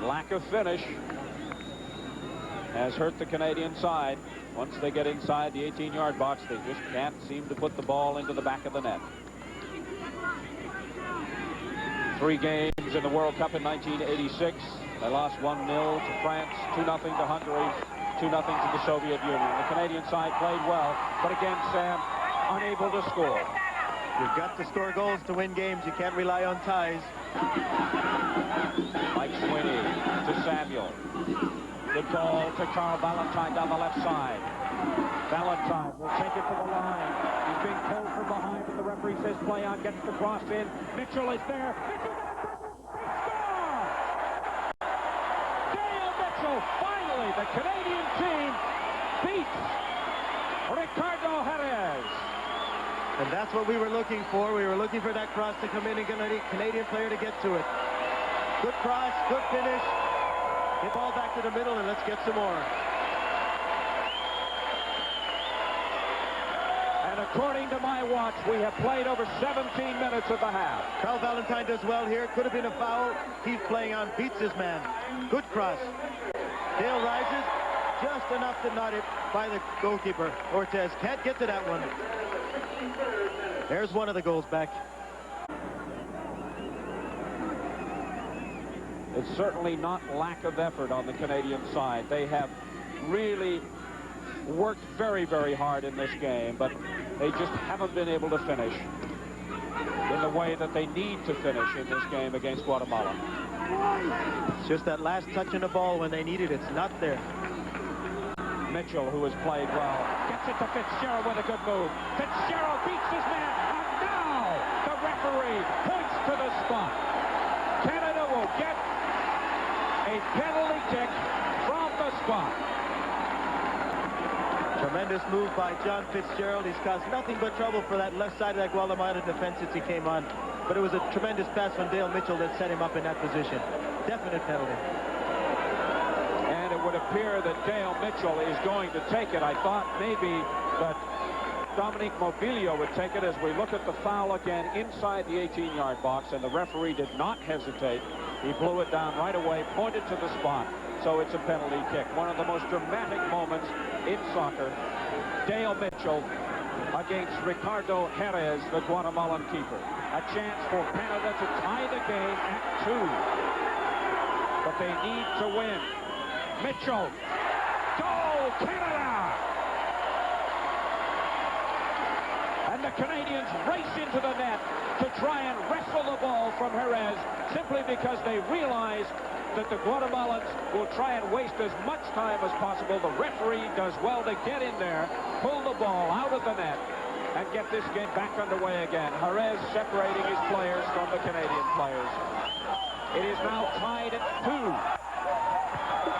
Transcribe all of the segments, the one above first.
lack of finish has hurt the Canadian side. Once they get inside the 18-yard box, they just can't seem to put the ball into the back of the net. 3 games in the World Cup in 1986. They lost 1-0 to France, 2-0 to Hungary, 2-0 to the Soviet Union. The Canadian side played well, but again, Sam, unable to score. You've got to score goals to win games. You can't rely on ties. Mike Sweeney to Samuel. Good ball to Carl Valentine down the left side. Valentine will take it to the line. He's being pulled from behind, but the referee says play on, gets the cross in. Mitchell is there. Dale Mitchell, finally, the Canadian team beats Ricardo Jerez. And that's what we were looking for. We were looking for that cross to come in and get a Canadian player to get to it. Good cross, good finish. Get ball back to the middle, and let's get some more. And according to my watch, we have played over 17 minutes of the half. Carl Valentine does well here. Could have been a foul. He's playing on, beats his man. Good cross. Dale rises just enough to nut it by the goalkeeper. Ortez can't get to that one. There's one of the goals back. It's certainly not lack of effort on the Canadian side. They have really worked very, very hard in this game, but they just haven't been able to finish in the way that they need to finish in this game against Guatemala. It's just that last touch in the ball when they need it. It's not there. Mitchell, who has played well, gets it to Fitzgerald with a good move. Fitzgerald beats his man, and now the referee points to the spot. Canada will get a penalty kick from the spot. Tremendous move by John Fitzgerald. He's caused nothing but trouble for that left side of that Guatemala defense since he came on. But it was a tremendous pass from Dale Mitchell that set him up in that position. Definite penalty. And it would appear that Dale Mitchell is going to take it. I thought maybe that Dominique Mobilio would take it as we look at the foul again inside the 18-yard box, and the referee did not hesitate. He blew it down right away, pointed to the spot, so it's a penalty kick. One of the most dramatic moments in soccer. Dale Mitchell against Ricardo Jerez, the Guatemalan keeper. A chance for Canada to tie the game at 2. But they need to win. Mitchell. Goal, Canada! And the Canadians race into the net to try and wrestle the ball from Jerez, simply because they realize that the Guatemalans will try and waste as much time as possible. The referee does well to get in there, pull the ball out of the net, and get this game back underway again. Jerez separating his players from the Canadian players. It is now tied at 2.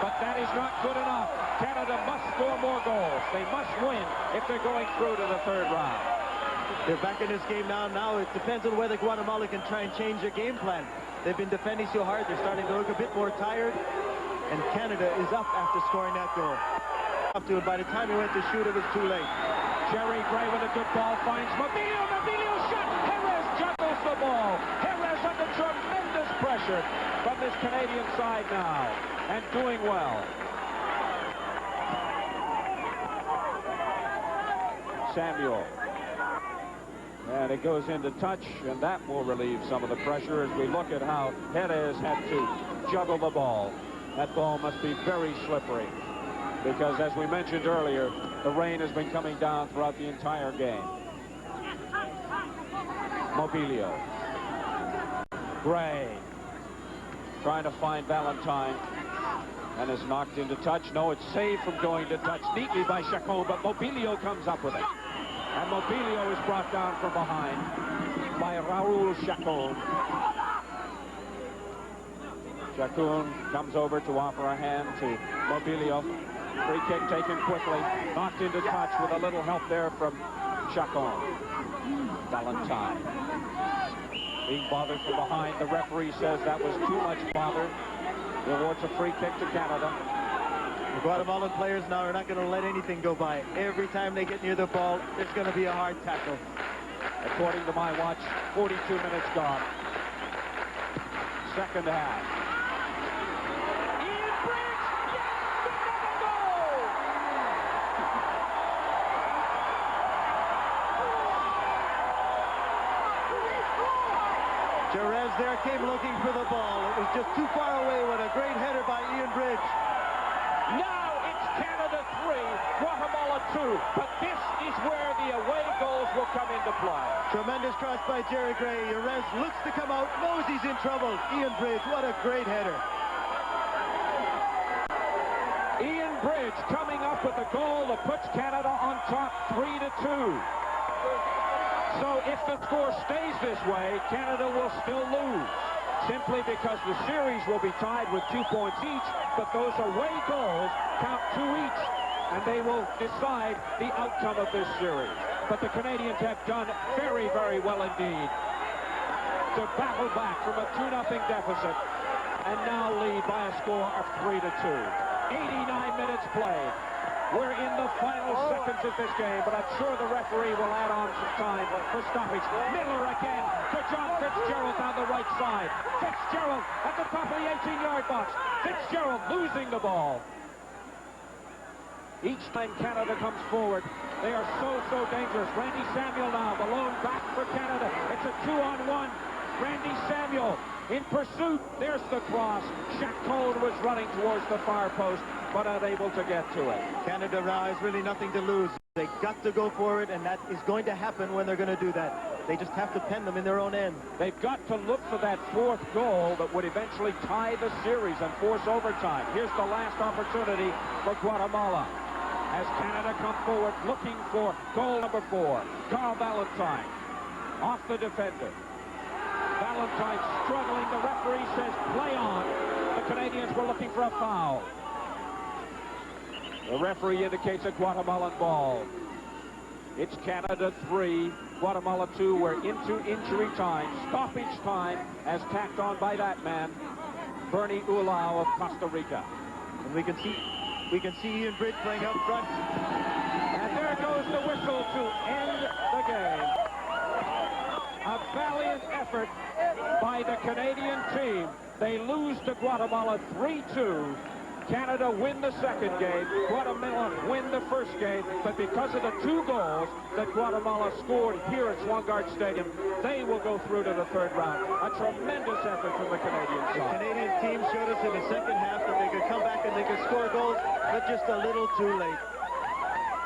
But that is not good enough. Canada must score more goals. They must win if they're going through to the 3rd round. They're back in this game now. Now it depends on whether Guatemala can try and change their game plan. They've been defending so hard, they're starting to look a bit more tired. And Canada is up after scoring that goal. Up to it. By the time he went to shoot, it was too late. Jerry Gray with a good ball finds Mobilio. Mobilio shot. Jerez juggles the ball. Jerez under tremendous pressure from this Canadian side now, and doing well. Samuel. And it goes into touch, and that will relieve some of the pressure as we look at how Jerez had to juggle the ball. That ball must be very slippery because, as we mentioned earlier, the rain has been coming down throughout the entire game. Mobilio. Gray trying to find Valentine and is knocked into touch. No, it's saved from going to touch neatly by Chacon, but Mobilio comes up with it. And Mobilio is brought down from behind by Raul Chacon. Chacon comes over to offer a hand to Mobilio. Free kick taken quickly, knocked into touch with a little help there from Chacon. Valentine being bothered from behind. The referee says that was too much bother. He awards a free kick to Canada. The Guatemalan players now are not going to let anything go by. Every time they get near the ball, there's going to be a hard tackle. According to my watch, 42 minutes gone. Second half. Jerez there came looking for the ball. It was just too far away. What a great header by Ian Bridge. Now it's Canada 3, Guatemala 2. But this is where the away goals will come into play. Tremendous cross by Jerry Gray. Jerez looks to come out, knows he's in trouble. Ian Bridge, what a great header. Ian Bridge coming up with a goal that puts Canada on top 3-2. So if the score stays this way, Canada will still lose, simply because the series will be tied with 2 points each, but those away goals count 2 each, and they will decide the outcome of this series. But the Canadians have done very, very well indeed to battle back from a 2-0 deficit and now lead by a score of 3-2. 89 minutes played. We're in the final seconds of this game, but I'm sure the referee will add on some time for stoppage. Miller again to John Fitzgerald down the right side. Fitzgerald at the top of the 18-yard box. Fitzgerald losing the ball. Each time Canada comes forward, they are so dangerous. Randy Samuel now, the lone back for Canada. It's a 2-on-1. Randy Samuel in pursuit. There's the cross. Shaq Cole was running towards the far post, but unable to get to it. Canada now has really nothing to lose. They got to go for it, and that is going to happen when they're going to do that. They just have to pen them in their own end. They've got to look for that fourth goal that would eventually tie the series and force overtime. Here's the last opportunity for Guatemala as Canada come forward looking for goal number 4. Carl Valentine off the defender. Valentine struggling. The referee says play on. The Canadians were looking for a foul. The referee indicates a Guatemalan ball. It's Canada 3, Guatemala 2. We're into injury time, stoppage time, as tacked on by that man, Bernie Ulao of Costa Rica. And we can see Ian Bridge playing up front. And there goes the whistle to end the game. A valiant effort by the Canadian team. They lose to Guatemala 3-2. Canada win the second game. Guatemala win the first game. But because of the 2 goals that Guatemala scored here at Swangard Stadium, they will go through to the third round. A tremendous effort from the Canadian side. The Canadian team showed us in the second half that they could come back and they could score goals, but just a little too late.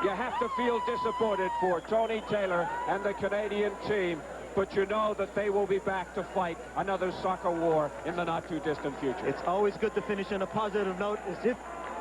You have to feel disappointed for Tony Taylor and the Canadian team, but you know that they will be back to fight another soccer war in the not-too-distant future. It's always good to finish on a positive note, as if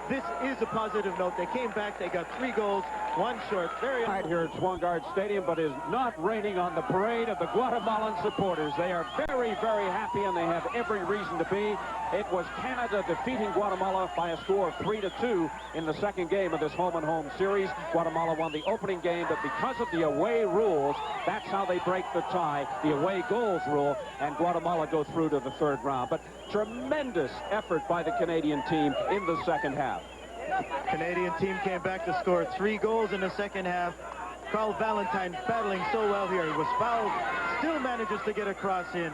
this is a positive note. They came back, they got 3 goals, 1 short. Very right here at Swangard Stadium, but is not raining on the parade of the Guatemalan supporters. They are very, very happy, and they have every reason to be. It was Canada defeating Guatemala by a score of 3-2 in the second game of this home-and-home series. Guatemala won the opening game, but because of the away rules, that's how they break the tie, the away goals rule, and Guatemala go through to the third round. But tremendous effort by the Canadian team in the second half. Canadian team came back to score 3 goals in the second half. Carl Valentine battling so well here. He was fouled, still manages to get a cross in.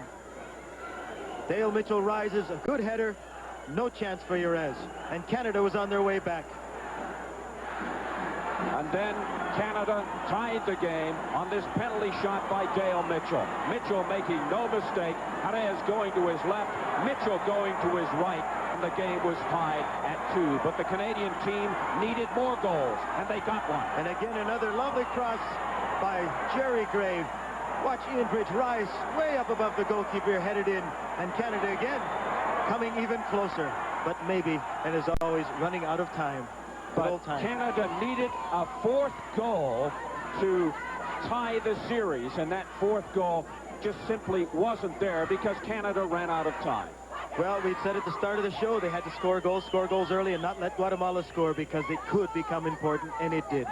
Dale Mitchell rises, a good header, no chance for Jerez. And Canada was on their way back. And then Canada tied the game on this penalty shot by Dale Mitchell. Mitchell making no mistake. Jerez going to his left, Mitchell going to his right, and the game was tied at 2. But the Canadian team needed more goals, and they got one. And again, another lovely cross by Jerry Gray. Watch Ian Bridge rise way up above the goalkeeper, headed in, and Canada again coming even closer. But maybe, and as always, running out of time. But Canada needed a 4th goal to tie the series, and that 4th goal just simply wasn't there because Canada ran out of time. Well, we said at the start of the show they had to score goals early and not let Guatemala score because it could become important, and it did.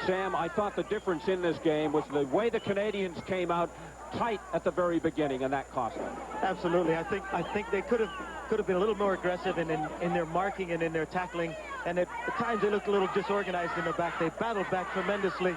Sam, I thought the difference in this game was the way the Canadians came out tight at the very beginning, and that cost them. Absolutely. I think they could have been a little more aggressive in their marking and in their tackling, and at times they looked a little disorganized in the back. They battled back tremendously,